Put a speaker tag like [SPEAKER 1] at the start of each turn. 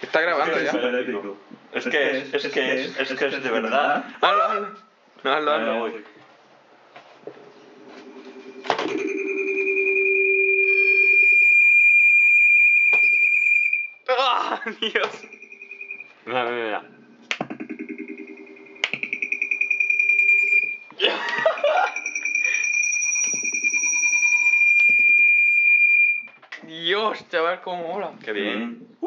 [SPEAKER 1] Está grabando ya.
[SPEAKER 2] Es que es de verdad.
[SPEAKER 1] Hazlo. No, hazlo. ¡Ah, Dios!
[SPEAKER 2] Mira.
[SPEAKER 1] Dios, chaval, cómo mola.
[SPEAKER 2] Qué bien.